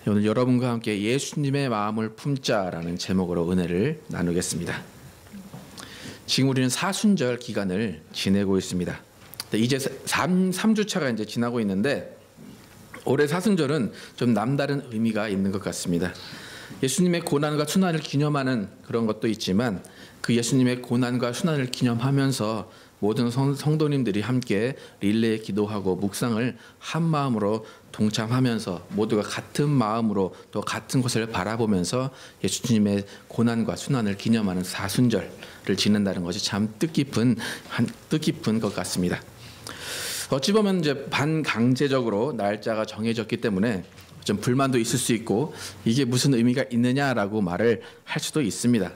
오늘 여러분과 함께 예수님의 마음을 품자라는 제목으로 은혜를 나누겠습니다. 지금 우리는 사순절 기간을 지내고 있습니다. 이제 3주차가 이제 지나고 있는데 올해 사순절은 좀 남다른 의미가 있는 것 같습니다. 예수님의 고난과 순환을 기념하는 그런 것도 있지만 그 예수님의 고난과 순환을 기념하면서 모든 성도님들이 함께 릴레이 기도하고 묵상을 한 마음으로 동참하면서 모두가 같은 마음으로 또 같은 것을 바라보면서 예수님의 고난과 순환을 기념하는 사순절을 지낸다는 것이 참 뜻깊은 것 같습니다. 어찌 보면 이제 반강제적으로 날짜가 정해졌기 때문에 좀 불만도 있을 수 있고 이게 무슨 의미가 있느냐라고 말을 할 수도 있습니다.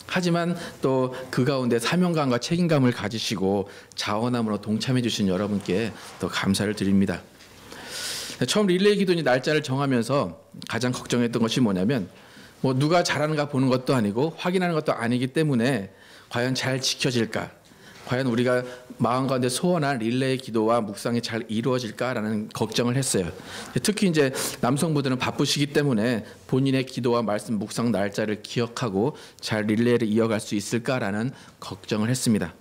하지만 또 그 가운데 사명감과 책임감을 가지시고 자원함으로 동참해 주신 여러분께 또 감사를 드립니다. 처음 릴레이 기도니 날짜를 정하면서 가장 걱정했던 것이 뭐냐면 누가 잘하는가 보는 것도 아니고 확인하는 것도 아니기 때문에 과연 잘 지켜질까? 과연 우리가 마음 가운데 소원한 릴레이 기도와 묵상이 잘 이루어질까라는 걱정을 했어요. 특히 이제 남성분들은 바쁘시기 때문에 본인의 기도와 말씀, 묵상 날짜를 기억하고 잘 릴레이를 이어갈 수 있을까라는 걱정을 했습니다.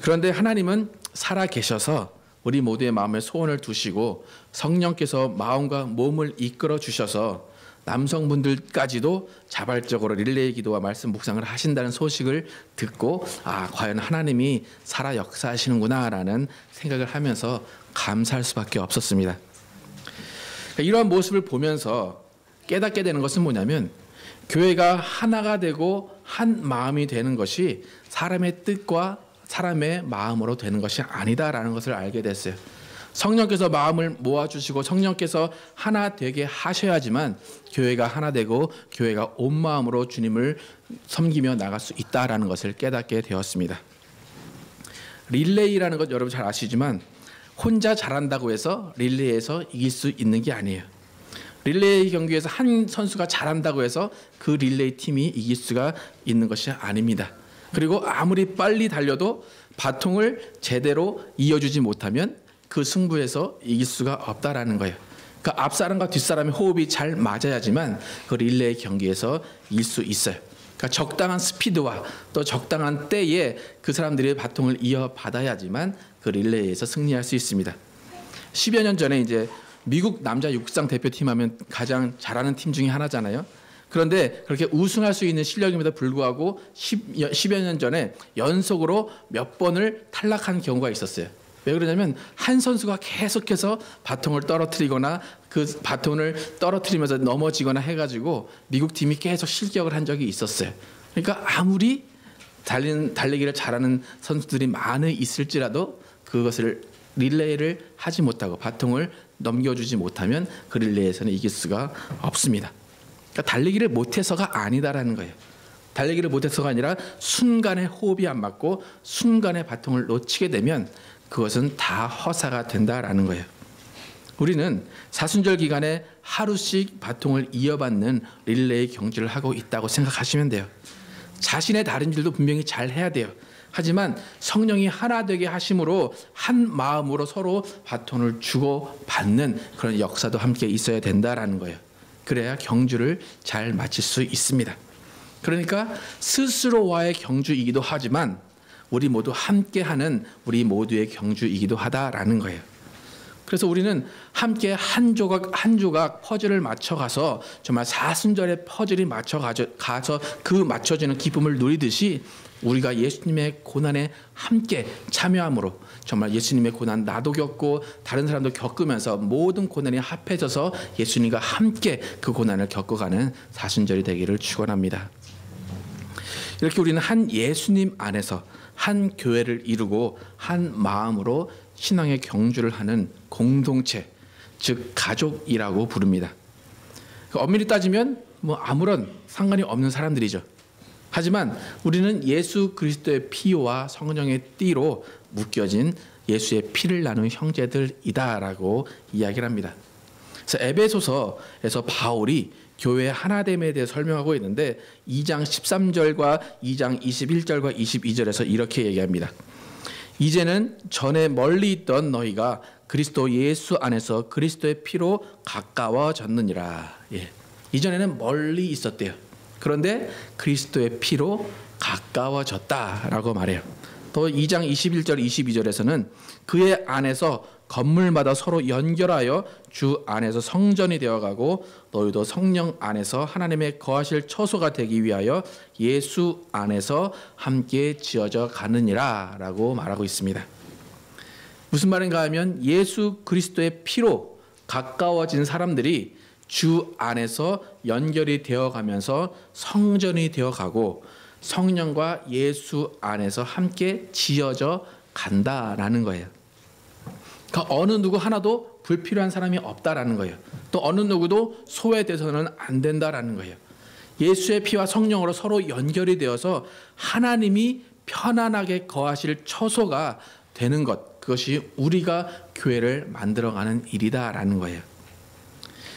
그런데 하나님은 살아 계셔서 우리 모두의 마음에 소원을 두시고 성령께서 마음과 몸을 이끌어 주셔서 남성분들까지도 자발적으로 릴레이 기도와 말씀 묵상을 하신다는 소식을 듣고 과연 하나님이 살아 역사하시는구나라는 생각을 하면서 감사할 수밖에 없었습니다. 이러한 모습을 보면서 깨닫게 되는 것은 뭐냐면 교회가 하나가 되고 한 마음이 되는 것이 사람의 뜻과 사람의 마음으로 되는 것이 아니다라는 것을 알게 됐어요. 성령께서 마음을 모아주시고 성령께서 하나 되게 하셔야지만 교회가 하나 되고 교회가 온 마음으로 주님을 섬기며 나갈 수 있다라는 것을 깨닫게 되었습니다. 릴레이라는 것 여러분 잘 아시지만 혼자 잘한다고 해서 릴레이에서 이길 수 있는 게 아니에요. 릴레이 경기에서 한 선수가 잘한다고 해서 그 릴레이 팀이 이길 수가 있는 것이 아닙니다. 그리고 아무리 빨리 달려도 바통을 제대로 이어주지 못하면 그 승부에서 이길 수가 없다라는 거예요. 그러니까 앞사람과 뒷사람의 호흡이 잘 맞아야지만 그 릴레이 경기에서 이길 수 있어요. 그러니까 적당한 스피드와 또 적당한 때에 그 사람들이 바통을 이어받아야지만 그 릴레이에서 승리할 수 있습니다. 10여 년 전에 이제 미국 남자 육상 대표팀 하면 가장 잘하는 팀 중에 하나잖아요. 그런데 그렇게 우승할 수 있는 실력임에도 불구하고 10여 년 전에 연속으로 몇 번을 탈락한 경우가 있었어요. 왜 그러냐면 한 선수가 계속해서 바통을 떨어뜨리거나 그 바통을 떨어뜨리면서 넘어지거나 해가지고 미국 팀이 계속 실격을 한 적이 있었어요. 그러니까 아무리 달리기를 잘하는 선수들이 많이 있을지라도 그것을 릴레이를 하지 못하고 바통을 넘겨주지 못하면 그 릴레이에서는 이길 수가 없습니다. 그러니까 달리기를 못해서가 아니다라는 거예요. 달리기를 못해서가 아니라 순간에 호흡이 안 맞고 순간에 바통을 놓치게 되면 그것은 다 허사가 된다라는 거예요. 우리는 사순절 기간에 하루씩 바통을 이어받는 릴레이 경주를 하고 있다고 생각하시면 돼요. 자신의 다른 일도 분명히 잘 해야 돼요. 하지만 성령이 하나 되게 하심으로 한 마음으로 서로 바통을 주고받는 그런 역사도 함께 있어야 된다라는 거예요. 그래야 경주를 잘 마칠 수 있습니다. 그러니까 스스로와의 경주이기도 하지만 우리 모두 함께하는 우리 모두의 경주이기도 하다라는 거예요. 그래서 우리는 함께 한 조각 한 조각 퍼즐을 맞춰가서 정말 사순절의 퍼즐이 가서 그 맞춰지는 기쁨을 누리듯이 우리가 예수님의 고난에 함께 참여함으로 정말 예수님의 고난 나도 겪고 다른 사람도 겪으면서 모든 고난이 합해져서 예수님과 함께 그 고난을 겪어가는 사순절이 되기를 축원합니다. 이렇게 우리는 한 예수님 안에서 한 교회를 이루고 한 마음으로 신앙의 경주를 하는 공동체, 즉 가족이라고 부릅니다. 엄밀히 따지면 아무런 상관이 없는 사람들이죠. 하지만 우리는 예수 그리스도의 피와 성령의 띠로 묶여진 예수의 피를 나눈 형제들이다라고 이야기를 합니다. 그래서 에베소서에서 바울이 교회의 하나됨에 대해 설명하고 있는데 2장 13절과 2장 21절과 22절에서 이렇게 얘기합니다. 이제는 전에 멀리 있던 너희가 그리스도 예수 안에서 그리스도의 피로 가까워졌느니라. 예. 이전에는 멀리 있었대요. 그런데 그리스도의 피로 가까워졌다라고 말해요. 또 2장 21절 22절에서는 그의 안에서 건물마다 서로 연결하여 주 안에서 성전이 되어가고 너희도 성령 안에서 하나님의 거하실 처소가 되기 위하여 예수 안에서 함께 지어져 가느니라 라고 말하고 있습니다. 무슨 말인가 하면 예수 그리스도의 피로 가까워진 사람들이 주 안에서 연결이 되어가면서 성전이 되어가고 성령과 예수 안에서 함께 지어져 간다라는 거예요. 그러니까 어느 누구 하나도 불필요한 사람이 없다라는 거예요. 또 어느 누구도 소외돼서는 안 된다라는 거예요. 예수의 피와 성령으로 서로 연결이 되어서 하나님이 편안하게 거하실 처소가 되는 것, 그것이 우리가 교회를 만들어가는 일이다라는 거예요.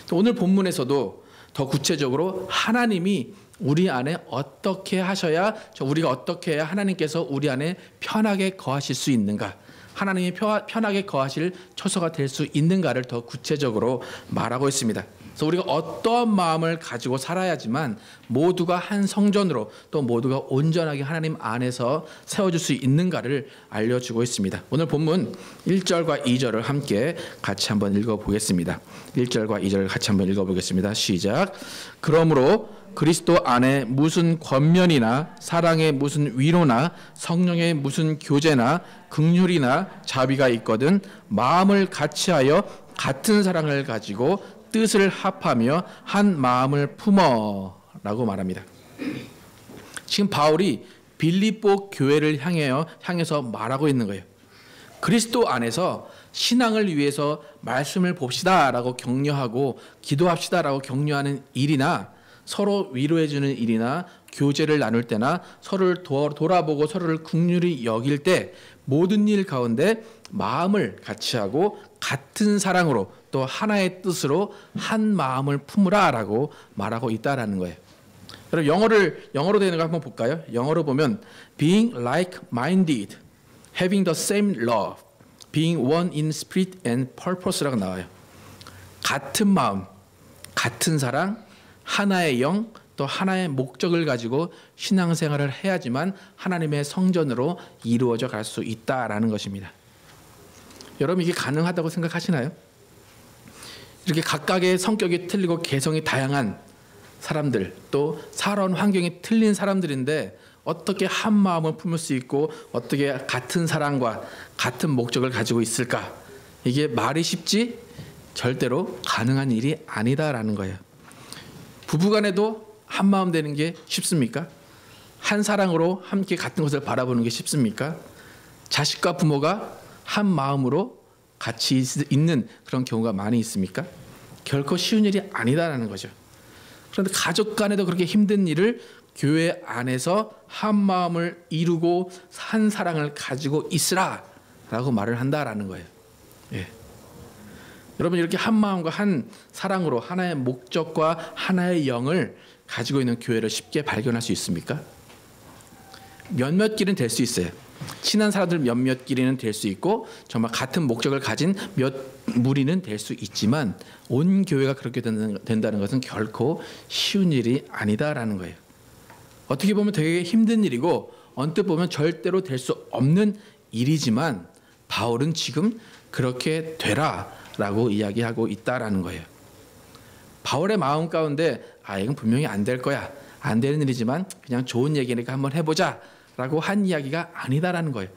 또 오늘 본문에서도 더 구체적으로 하나님이 우리 안에 어떻게 하셔야 우리가 어떻게 해야 하나님께서 우리 안에 편하게 거하실 수 있는가, 하나님이 편하게 거하실 처소가 될 수 있는가를 더 구체적으로 말하고 있습니다. 그래서 우리가 어떠한 마음을 가지고 살아야지만 모두가 한 성전으로 또 모두가 온전하게 하나님 안에서 세워질 수 있는가를 알려주고 있습니다. 오늘 본문 1절과 2절을 함께 같이 한번 읽어보겠습니다. 1절과 2절을 같이 한번 읽어보겠습니다. 시작. 그러므로 그리스도 안에 무슨 권면이나 사랑의 무슨 위로나 성령의 무슨 교제나 긍휼이나 자비가 있거든 마음을 같이하여 같은 사랑을 가지고 뜻을 합하며 한 마음을 품어라고 말합니다. 지금 바울이 빌립보 교회를 향해서 말하고 있는 거예요. 그리스도 안에서 신앙을 위해서 말씀을 봅시다라고 격려하고 기도합시다라고 격려하는 일이나 서로 위로해주는 일이나 교제를 나눌 때나 서로를 돌아보고 서로를 긍휼히 여길 때 모든 일 가운데 마음을 같이 하고 같은 사랑으로 또 하나의 뜻으로 한 마음을 품으라라고 말하고 있다라는 거예요. 여러분 영어로 되는 거 한번 볼까요? 영어로 보면 being like-minded, having the same love, being one in spirit and purpose라고 나와요. 같은 마음, 같은 사랑, 하나의 영, 또 하나의 목적을 가지고 신앙생활을 해야지만 하나님의 성전으로 이루어져 갈 수 있다라는 것입니다. 여러분 이게 가능하다고 생각하시나요? 이렇게 각각의 성격이 틀리고 개성이 다양한 사람들, 또 살아온 환경이 틀린 사람들인데 어떻게 한 마음을 품을 수 있고 어떻게 같은 사랑과 같은 목적을 가지고 있을까? 이게 말이 쉽지 절대로 가능한 일이 아니다라는 거예요. 부부간에도 한 마음 되는 게 쉽습니까? 한 사랑으로 함께 같은 것을 바라보는 게 쉽습니까? 자식과 부모가 한 마음으로 같이 있는 그런 경우가 많이 있습니까? 결코 쉬운 일이 아니다라는 거죠. 그런데 가족 간에도 그렇게 힘든 일을 교회 안에서 한 마음을 이루고 한 사랑을 가지고 있으라라고 말을 한다라는 거예요. 예. 여러분 이렇게 한 마음과 한 사랑으로 하나의 목적과 하나의 영을 가지고 있는 교회를 쉽게 발견할 수 있습니까? 몇몇 길은 될 수 있어요. 친한 사람들 몇몇 길이는 될 수 있고 정말 같은 목적을 가진 몇 무리는 될 수 있지만 온 교회가 그렇게 된다는 것은 결코 쉬운 일이 아니다라는 거예요. 어떻게 보면 되게 힘든 일이고 언뜻 보면 절대로 될 수 없는 일이지만 바울은 지금 그렇게 되라라고 이야기하고 있다라는 거예요. 바울의 마음 가운데 이건 분명히 안 될 거야. 안 되는 일이지만 그냥 좋은 얘기니까 한번 해보자 라고 한 이야기가 아니다라는 거예요.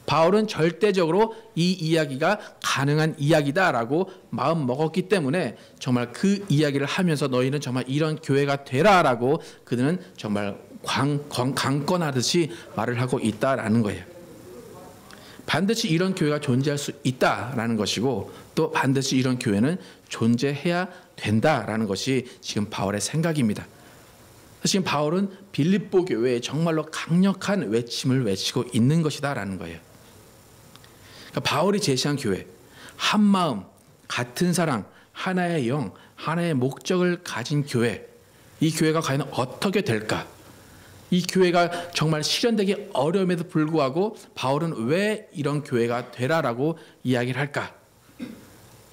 바울은 절대적으로 이 이야기가 가능한 이야기다라고 마음 먹었기 때문에 정말 그 이야기를 하면서 너희는 정말 이런 교회가 되라라고 그들은 정말 강권하듯이 말을 하고 있다라는 거예요. 반드시 이런 교회가 존재할 수 있다라는 것이고 또 반드시 이런 교회는 존재해야 된다라는 것이 지금 바울의 생각입니다. 지금 바울은 빌립보 교회에 정말로 강력한 외침을 외치고 있는 것이다라는 거예요. 그러니까 바울이 제시한 교회, 한 마음, 같은 사랑, 하나의 영, 하나의 목적을 가진 교회, 이 교회가 과연 어떻게 될까? 이 교회가 정말 실현되기 어려움에도 불구하고 바울은 왜 이런 교회가 되라라고 이야기를 할까?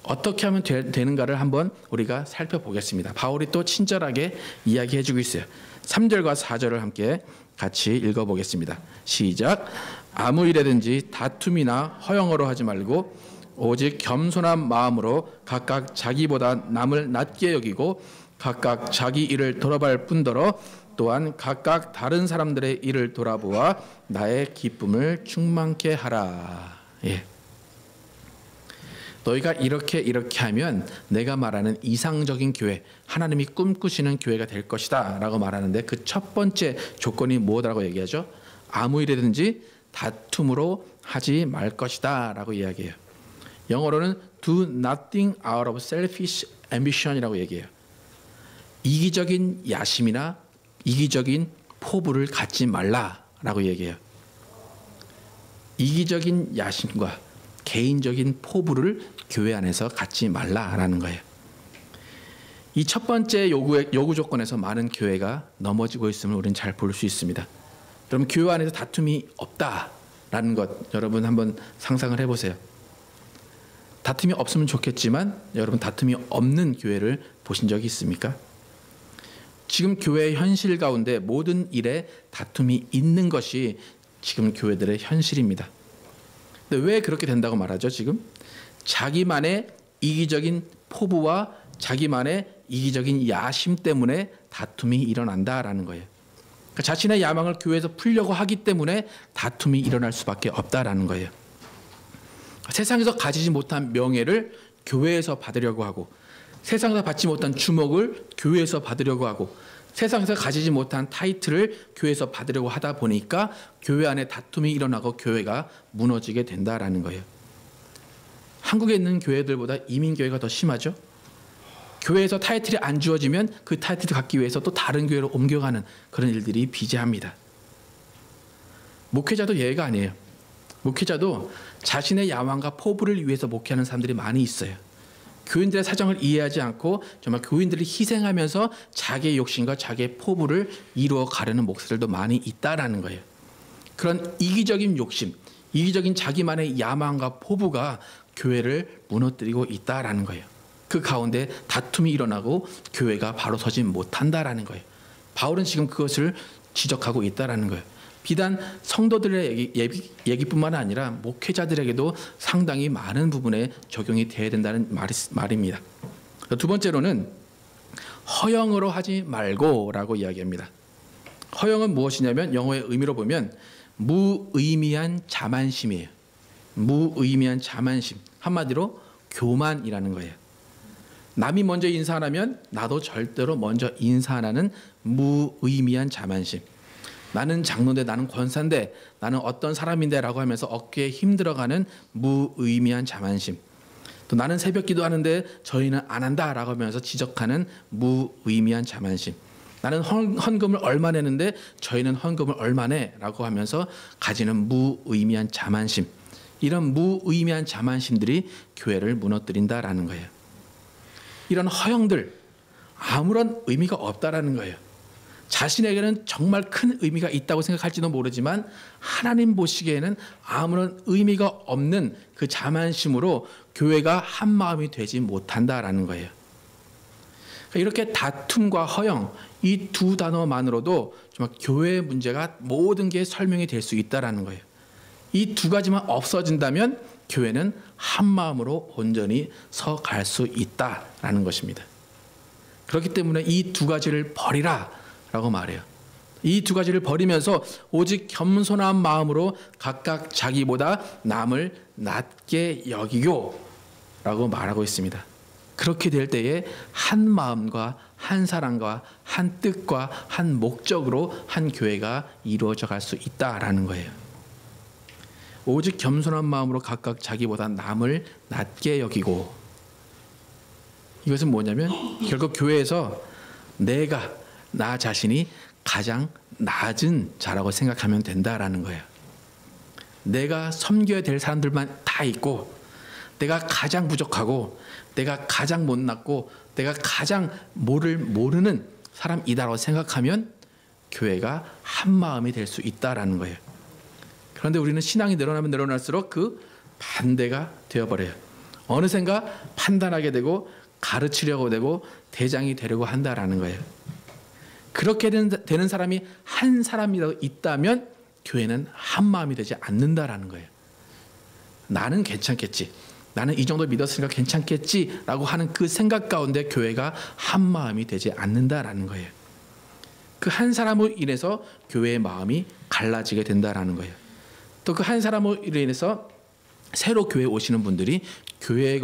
어떻게 하면 되는가를 한번 우리가 살펴보겠습니다. 바울이 또 친절하게 이야기해주고 있어요. 3절과 4절을 함께 같이 읽어보겠습니다. 시작. 아무 일에든지 다툼이나 허영으로 하지 말고 오직 겸손한 마음으로 각각 자기보다 남을 낮게 여기고 각각 자기 일을 돌아볼 뿐더러 또한 각각 다른 사람들의 일을 돌아보아 나의 기쁨을 충만케 하라. 예. 너희가 이렇게 하면 내가 말하는 이상적인 교회, 하나님이 꿈꾸시는 교회가 될 것이다 라고 말하는데 그 첫 번째 조건이 뭐라고 얘기하죠? 아무 일이든지 다툼으로 하지 말 것이다 라고 이야기해요. 영어로는 do nothing out of selfish ambition이라고 얘기해요. 이기적인 야심이나 이기적인 포부를 갖지 말라라고 얘기해요. 이기적인 야심과 개인적인 포부를 교회 안에서 갖지 말라라는 거예요. 이 첫 번째 요구 조건에서 많은 교회가 넘어지고 있음을 우리는 잘 볼 수 있습니다. 그럼 교회 안에서 다툼이 없다라는 것 여러분 한번 상상을 해보세요. 다툼이 없으면 좋겠지만 여러분 다툼이 없는 교회를 보신 적이 있습니까? 지금 교회의 현실 가운데 모든 일에 다툼이 있는 것이 지금 교회들의 현실입니다. 근데 왜 그렇게 된다고 말하죠? 지금 자기만의 이기적인 포부와 자기만의 이기적인 야심 때문에 다툼이 일어난다라는 거예요. 그러니까 자신의 야망을 교회에서 풀려고 하기 때문에 다툼이 일어날 수밖에 없다라는 거예요. 세상에서 가지지 못한 명예를 교회에서 받으려고 하고 세상에서 받지 못한 주목을 교회에서 받으려고 하고 세상에서 가지지 못한 타이틀을 교회에서 받으려고 하다 보니까 교회 안에 다툼이 일어나고 교회가 무너지게 된다라는 거예요. 한국에 있는 교회들보다 이민교회가 더 심하죠. 교회에서 타이틀이 안 주어지면 그 타이틀을 갖기 위해서 또 다른 교회로 옮겨가는 그런 일들이 비제합니다. 목회자도 예외가 아니에요. 목회자도 자신의 야망과 포부를 위해서 목회하는 사람들이 많이 있어요. 교인들의 사정을 이해하지 않고 정말 교인들을 희생하면서 자기의 욕심과 자기의 포부를 이루어 가려는 목사들도 많이 있다라는 거예요. 그런 이기적인 욕심, 이기적인 자기만의 야망과 포부가 교회를 무너뜨리고 있다라는 거예요. 그 가운데 다툼이 일어나고 교회가 바로 서지 못한다라는 거예요. 바울은 지금 그것을 지적하고 있다라는 거예요. 비단 성도들의 얘기뿐만 아니라 목회자들에게도 상당히 많은 부분에 적용이 돼야 된다는 말입니다. 두 번째로는 허영으로 하지 말고라고 이야기합니다. 허영은 무엇이냐면 영어의 의미로 보면 무의미한 자만심이에요. 무의미한 자만심. 한마디로 교만이라는 거예요. 남이 먼저 인사 안 하면 나도 절대로 먼저 인사 안 하는 무의미한 자만심. 나는 장로인데 나는 권사인데 나는 어떤 사람인데 라고 하면서 어깨에 힘들어가는 무의미한 자만심. 또 나는 새벽 기도하는데 저희는 안 한다 라고 하면서 지적하는 무의미한 자만심. 나는 헌금을 얼마 내는데 저희는 헌금을 얼마 내 라고 하면서 가지는 무의미한 자만심. 이런 무의미한 자만심들이 교회를 무너뜨린다라는 거예요. 이런 허영들 아무런 의미가 없다라는 거예요. 자신에게는 정말 큰 의미가 있다고 생각할지도 모르지만 하나님 보시기에는 아무런 의미가 없는 그 자만심으로 교회가 한 마음이 되지 못한다라는 거예요. 이렇게 다툼과 허영 이 두 단어만으로도 정말 교회의 문제가 모든 게 설명이 될 수 있다라는 거예요. 이 두 가지만 없어진다면 교회는 한 마음으로 온전히 서 갈 수 있다라는 것입니다. 그렇기 때문에 이 두 가지를 버리라 라고 말해요. 이 두 가지를 버리면서 오직 겸손한 마음으로 각각 자기보다 남을 낮게 여기고 라고 말하고 있습니다. 그렇게 될 때에 한 마음과 한 사랑과 한 뜻과 한 목적으로 한 교회가 이루어져 갈 수 있다라는 거예요. 오직 겸손한 마음으로 각각 자기보다 남을 낮게 여기고, 이것은 뭐냐면 결국 교회에서 내가 나 자신이 가장 낮은 자라고 생각하면 된다라는 거예요. 내가 섬겨야 될 사람들만 다 있고 내가 가장 부족하고 내가 가장 못났고 내가 가장 모르는 사람이다라고 생각하면 교회가 한 마음이 될 수 있다라는 거예요. 그런데 우리는 신앙이 늘어나면 늘어날수록 그 반대가 되어버려요. 어느샌가 판단하게 되고 가르치려고 되고 대장이 되려고 한다라는 거예요. 그렇게 되는 사람이 한 사람이라도 있다면 교회는 한 마음이 되지 않는다라는 거예요. 나는 괜찮겠지, 나는 이 정도 믿었으니까 괜찮겠지라고 하는 그 생각 가운데 교회가 한 마음이 되지 않는다라는 거예요. 그 한 사람으로 인해서 교회의 마음이 갈라지게 된다라는 거예요. 또 그 한 사람으로 인해서 새로 교회에 오시는 분들이 교회에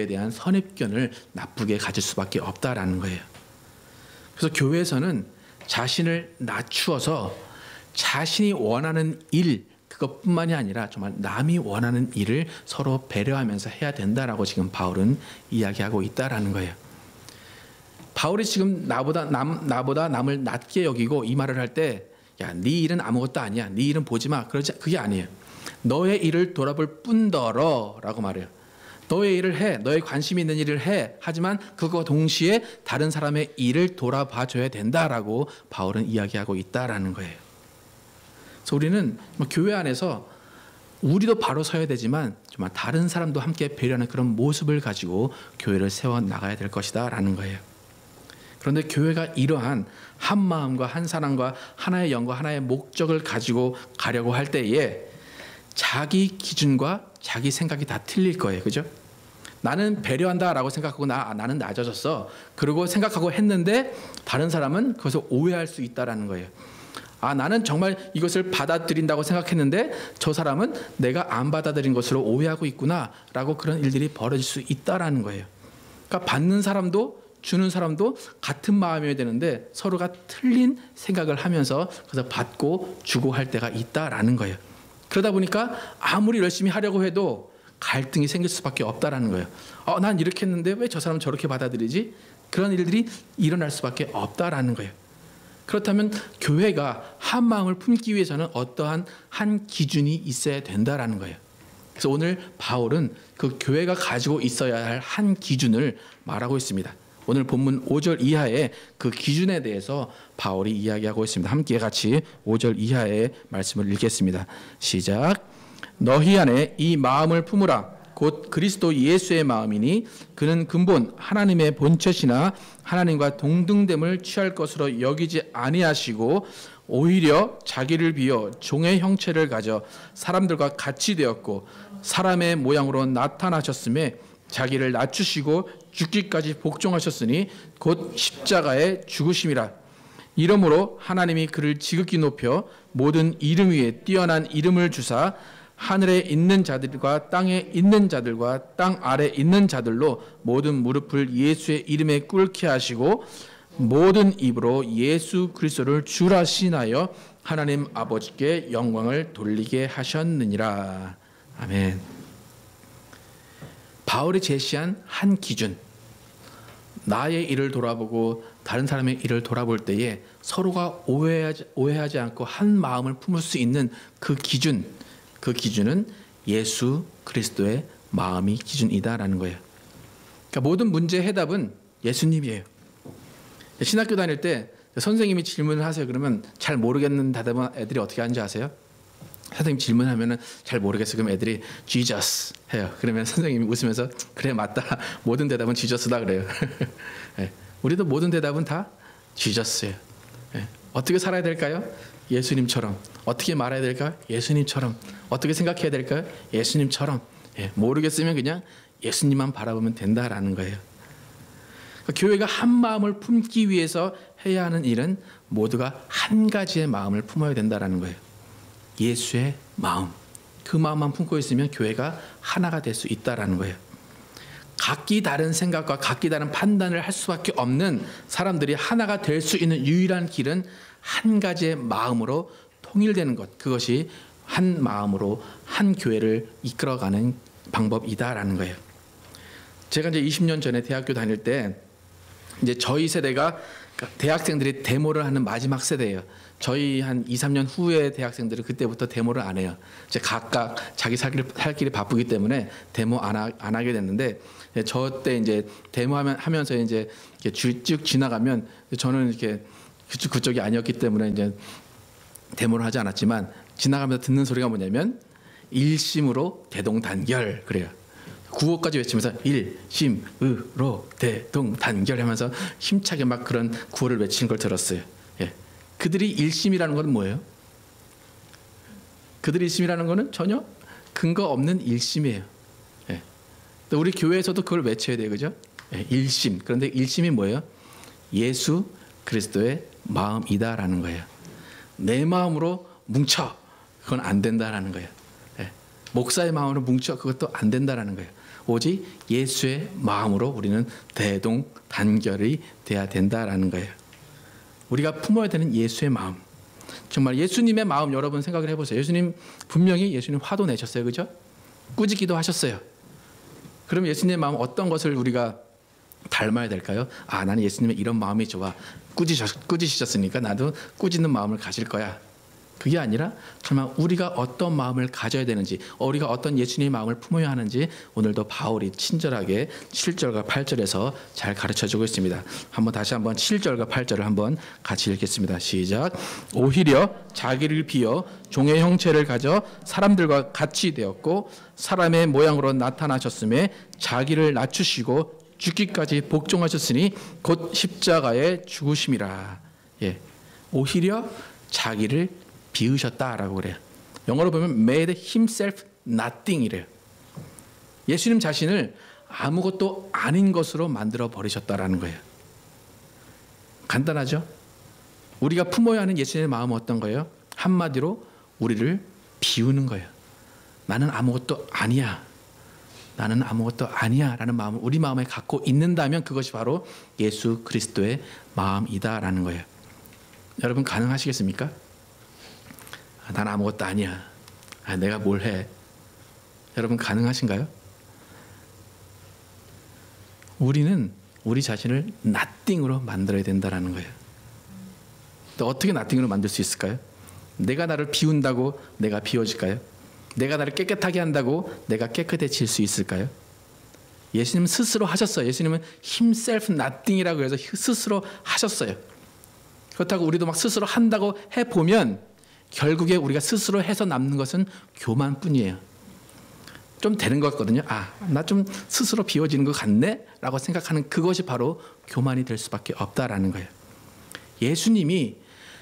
대한 선입견을 나쁘게 가질 수밖에 없다라는 거예요. 그래서 교회에서는 자신을 낮추어서 자신이 원하는 일, 그것뿐만이 아니라 정말 남이 원하는 일을 서로 배려하면서 해야 된다라고 지금 바울은 이야기하고 있다라는 거예요. 바울이 지금 나보다 남을 낮게 여기고 이 말을 할 때, 야, 네 일은 아무것도 아니야, 네 일은 보지 마, 그게 아니에요. 너의 일을 돌아볼 뿐더러라고 말해요. 너의 일을 해, 너의 관심 있는 일을 해. 하지만 그거 동시에 다른 사람의 일을 돌아봐줘야 된다라고 바울은 이야기하고 있다라는 거예요. 그래서 우리는 교회 안에서 우리도 바로 서야 되지만 정말 다른 사람도 함께 배려하는 그런 모습을 가지고 교회를 세워 나가야 될 것이다라는 거예요. 그런데 교회가 이러한 한 마음과 한 사랑과 하나의 영과 하나의 목적을 가지고 가려고 할 때에 자기 기준과 자기 생각이 다 틀릴 거예요. 그죠? 나는 배려한다라고 생각하고 나는 낮아졌어. 그러고 생각하고 했는데 다른 사람은 그것을 오해할 수 있다라는 거예요. 나는 정말 이것을 받아들인다고 생각했는데 저 사람은 내가 안 받아들인 것으로 오해하고 있구나라고 그런 일들이 벌어질 수 있다라는 거예요. 그러니까 받는 사람도 주는 사람도 같은 마음이어야 되는데 서로가 틀린 생각을 하면서 그래서 받고 주고 할 때가 있다라는 거예요. 그러다 보니까 아무리 열심히 하려고 해도 갈등이 생길 수밖에 없다라는 거예요. 난 이렇게 했는데 왜 저 사람은 저렇게 받아들이지? 그런 일들이 일어날 수밖에 없다라는 거예요. 그렇다면 교회가 한 마음을 품기 위해서는 어떠한 한 기준이 있어야 된다라는 거예요. 그래서 오늘 바울은 그 교회가 가지고 있어야 할 한 기준을 말하고 있습니다. 오늘 본문 5절 이하의 그 기준에 대해서 바울이 이야기하고 있습니다. 함께 같이 5절 이하의 말씀을 읽겠습니다. 시작. 너희 안에 이 마음을 품으라. 곧 그리스도 예수의 마음이니 그는 근본 하나님의 본체시나 하나님과 동등됨을 취할 것으로 여기지 아니하시고 오히려 자기를 비워 종의 형체를 가져 사람들과 같이 되었고 사람의 모양으로 나타나셨음에 자기를 낮추시고 죽기까지 복종하셨으니 곧 십자가의 죽으심이라. 이러므로 하나님이 그를 지극히 높여 모든 이름 위에 뛰어난 이름을 주사 하늘에 있는 자들과 땅에 있는 자들과 땅 아래 있는 자들로 모든 무릎을 예수의 이름에 꿇게 하시고 모든 입으로 예수 그리스도를 주라 시인하여 하나님 아버지께 영광을 돌리게 하셨느니라. 아멘. 바울이 제시한 한 기준, 나의 일을 돌아보고 다른 사람의 일을 돌아볼 때에 서로가 오해하지 않고 한 마음을 품을 수 있는 그 기준은 예수 그리스도의 마음이 기준이다라는 거예요. 그러니까 모든 문제의 해답은 예수님이에요. 신학교 다닐 때 선생님이 질문을 하세요. 그러면 잘 모르겠는 대답은 애들이 어떻게 하는지 아세요? 선생님 질문하면은 잘 모르겠어. 그럼 애들이 Jesus 해요. 그러면 선생님이 웃으면서 그래 맞다. 모든 대답은 Jesus다 그래요. 네. 우리도 모든 대답은 다 Jesus예요. 네. 어떻게 살아야 될까요? 예수님처럼. 어떻게 말해야 될까요? 예수님처럼. 어떻게 생각해야 될까요? 예수님처럼. 네. 모르겠으면 그냥 예수님만 바라보면 된다라는 거예요. 그러니까 교회가 한 마음을 품기 위해서 해야 하는 일은 모두가 한 가지의 마음을 품어야 된다라는 거예요. 예수의 마음, 그 마음만 품고 있으면 교회가 하나가 될 수 있다라는 거예요. 각기 다른 생각과 각기 다른 판단을 할 수밖에 없는 사람들이 하나가 될 수 있는 유일한 길은 한 가지의 마음으로 통일되는 것, 그것이 한 마음으로 한 교회를 이끌어가는 방법이다라는 거예요. 제가 이제 20년 전에 대학교 다닐 때 이제 저희 세대가 대학생들이 데모를 하는 마지막 세대예요. 저희 한 2, 3년 후에 대학생들은 그때부터 데모를 안 해요. 이제 각각 자기 살 길이 바쁘기 때문에 데모 안 하게 됐는데, 저 때 이제 데모하면서 이제 쭉 지나가면 저는 이렇게 그쪽이 아니었기 때문에 이제 데모를 하지 않았지만 지나가면서 듣는 소리가 뭐냐면 일심으로 대동단결 그래요. 구호까지 외치면서 일심의로 대동단결하면서 힘차게 막 그런 구호를 외치는 걸 들었어요. 예. 그들이 일심이라는 건 뭐예요? 그들이 일심이라는 거는 전혀 근거 없는 일심이에요. 예. 또 우리 교회에서도 그걸 외쳐야 돼요, 그죠? 예. 일심. 그런데 일심이 뭐예요? 예수 그리스도의 마음이다라는 거예요. 내 마음으로 뭉쳐, 그건 안 된다라는 거예요. 예. 목사의 마음으로 뭉쳐, 그것도 안 된다라는 거예요. 오직 예수의 마음으로 우리는 대동단결이 돼야 된다라는 거예요. 우리가 품어야 되는 예수의 마음. 정말 예수님의 마음 여러분 생각을 해보세요. 예수님 분명히 예수님 화도 내셨어요, 그죠? 꾸짖기도 하셨어요. 그럼 예수님의 마음 어떤 것을 우리가 닮아야 될까요? 아, 나는 예수님의 이런 마음이 좋아. 꾸짖으셨으니까 나도 꾸짖는 마음을 가질 거야. 그게 아니라 정말 우리가 어떤 마음을 가져야 되는지, 우리가 어떤 예수님의 마음을 품어야 하는지 오늘도 바울이 친절하게 7절과 8절에서 잘 가르쳐주고 있습니다. 다시 한번 7절과 8절을 한번 같이 읽겠습니다. 시작. 오히려 자기를 비어 종의 형체를 가져 사람들과 같이 되었고 사람의 모양으로 나타나셨음에 자기를 낮추시고 죽기까지 복종하셨으니 곧 십자가에 죽으심이라. 예, 오히려 자기를 비우셨다라고 그래요. 영어로 보면 made himself nothing이래요. 예수님 자신을 아무것도 아닌 것으로 만들어 버리셨다라는 거예요. 간단하죠? 우리가 품어야 하는 예수님의 마음은 어떤 거예요? 한마디로 우리를 비우는 거예요. 나는 아무것도 아니야. 나는 아무것도 아니야 라는 마음을 우리 마음에 갖고 있는다면 그것이 바로 예수 그리스도의 마음이다라는 거예요. 여러분 가능하시겠습니까? 난 아무것도 아니야. 내가 뭘 해? 여러분 가능하신가요? 우리는 우리 자신을 nothing으로 만들어야 된다는 거예요. 또 어떻게 nothing으로 만들 수 있을까요? 내가 나를 비운다고 내가 비워질까요? 내가 나를 깨끗하게 한다고 내가 깨끗해질 수 있을까요? 예수님은 스스로 하셨어요. 예수님은 himself nothing이라고 해서 스스로 하셨어요. 그렇다고 우리도 막 스스로 한다고 해보면 결국에 우리가 스스로 해서 남는 것은 교만뿐이에요. 좀 되는 것 같거든요. 나 좀 스스로 비워지는 것 같네? 라고 생각하는 그것이 바로 교만이 될 수밖에 없다라는 거예요. 예수님이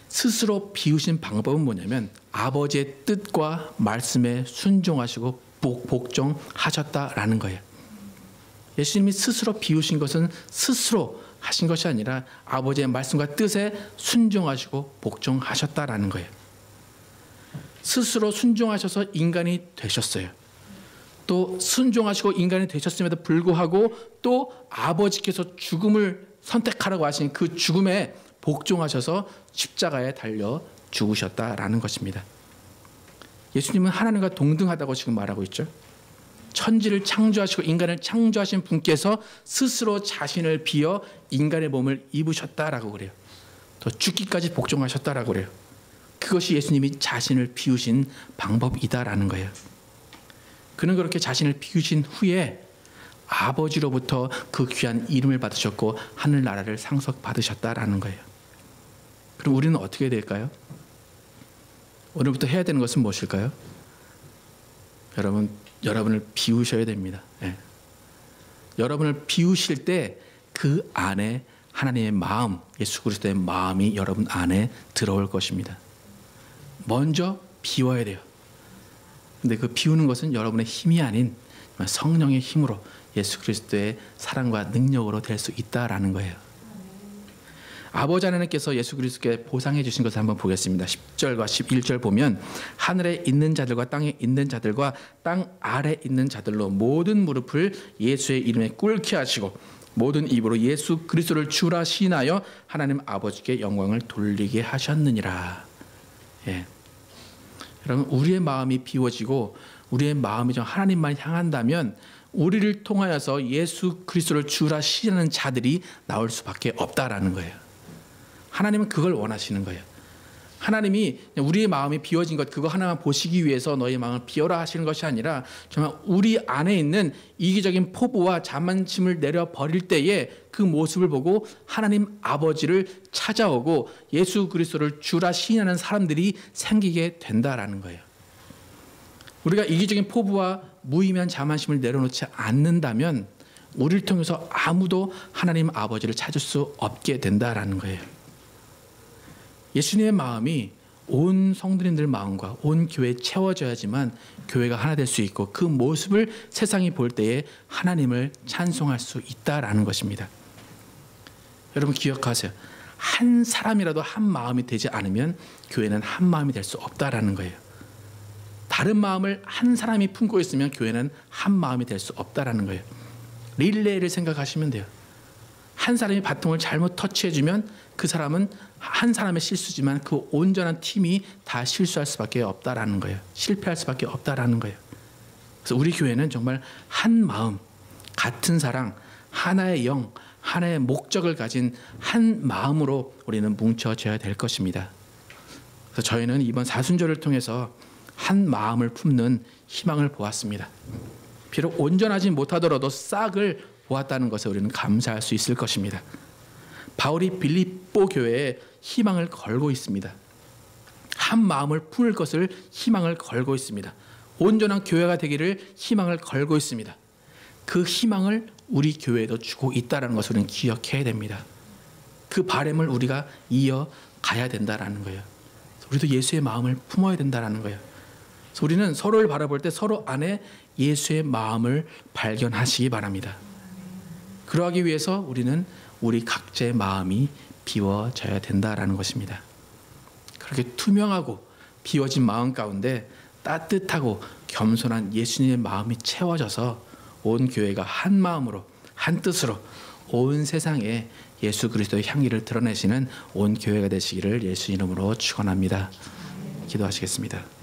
스스로 비우신 방법은 뭐냐면 아버지의 뜻과 말씀에 순종하시고 복종하셨다라는 거예요. 예수님이 스스로 비우신 것은 스스로 하신 것이 아니라 아버지의 말씀과 뜻에 순종하시고 복종하셨다라는 거예요. 스스로 순종하셔서 인간이 되셨어요. 또 순종하시고 인간이 되셨음에도 불구하고 또 아버지께서 죽음을 선택하라고 하신 그 죽음에 복종하셔서 십자가에 달려 죽으셨다라는 것입니다. 예수님은 하나님과 동등하다고 지금 말하고 있죠. 천지를 창조하시고 인간을 창조하신 분께서 스스로 자신을 비어 인간의 몸을 입으셨다라고 그래요. 또 죽기까지 복종하셨다라고 그래요. 그것이 예수님이 자신을 비우신 방법이다라는 거예요. 그는 그렇게 자신을 비우신 후에 아버지로부터 그 귀한 이름을 받으셨고 하늘나라를 상속받으셨다라는 거예요. 그럼 우리는 어떻게 될까요? 오늘부터 해야 되는 것은 무엇일까요? 여러분을 비우셔야 됩니다. 예. 여러분을 비우실 때 그 안에 하나님의 마음, 예수 그리스도의 마음이 여러분 안에 들어올 것입니다. 먼저 비워야 돼요. 근데 그 비우는 것은 여러분의 힘이 아닌 성령의 힘으로 예수 그리스도의 사랑과 능력으로 될 수 있다라는 거예요. 아버지 하나님께서 예수 그리스도께 보상해 주신 것을 한번 보겠습니다. 10절과 11절 보면 하늘에 있는 자들과 땅에 있는 자들과 땅 아래 있는 자들로 모든 무릎을 예수의 이름에 꿇게 하시고 모든 입으로 예수 그리스도를 주라 시인하여 하나님 아버지께 영광을 돌리게 하셨느니라. 예. 여러분 우리의 마음이 비워지고 우리의 마음이 좀 하나님만 향한다면 우리를 통하여서 예수 그리스도를 주라 시인하는 자들이 나올 수밖에 없다라는 거예요. 하나님은 그걸 원하시는 거예요. 하나님이 우리의 마음이 비워진 것 그거 하나만 보시기 위해서 너의 마음을 비워라 하시는 것이 아니라 정말 우리 안에 있는 이기적인 포부와 자만심을 내려버릴 때에 그 모습을 보고 하나님 아버지를 찾아오고 예수 그리스도를 주라 시인하는 사람들이 생기게 된다라는 거예요. 우리가 이기적인 포부와 무의미한 자만심을 내려놓지 않는다면 우리를 통해서 아무도 하나님 아버지를 찾을 수 없게 된다라는 거예요. 예수님의 마음이 온 성도님들 마음과 온 교회에 채워져야지만 교회가 하나 될 수 있고 그 모습을 세상이 볼 때에 하나님을 찬송할 수 있다라는 것입니다. 여러분 기억하세요. 한 사람이라도 한 마음이 되지 않으면 교회는 한 마음이 될 수 없다라는 거예요. 다른 마음을 한 사람이 품고 있으면 교회는 한 마음이 될 수 없다라는 거예요. 릴레이를 생각하시면 돼요. 한 사람이 바통을 잘못 터치해주면 그 사람은 한 사람의 실수지만 그 온전한 팀이 다 실수할 수밖에 없다라는 거예요. 실패할 수밖에 없다라는 거예요. 그래서 우리 교회는 정말 한 마음, 같은 사랑, 하나의 영, 하나의 목적을 가진 한 마음으로 우리는 뭉쳐져야 될 것입니다. 그래서 저희는 이번 사순절을 통해서 한 마음을 품는 희망을 보았습니다. 비록 온전하지 못하더라도 싹을 보았다는 것에 우리는 감사할 수 있을 것입니다. 바울이 빌립보 교회에 희망을 걸고 있습니다. 한 마음을 품을 것을 희망을 걸고 있습니다. 온전한 교회가 되기를 희망을 걸고 있습니다. 그 희망을 우리 교회에도 주고 있다는 것을 우리는 기억해야 됩니다. 그 바람을 우리가 이어가야 된다는 거예요. 우리도 예수의 마음을 품어야 된다는 거예요. 그래서 우리는 서로를 바라볼 때 서로 안에 예수의 마음을 발견하시기 바랍니다. 그러하기 위해서 우리는 우리 각자의 마음이 비워져야 된다는 것입니다. 그렇게 투명하고 비워진 마음 가운데 따뜻하고 겸손한 예수님의 마음이 채워져서 온 교회가 한 마음으로 한 뜻으로 온 세상에 예수 그리스도의 향기를 드러내시는 온 교회가 되시기를 예수 이름으로 축원합니다. 기도하시겠습니다.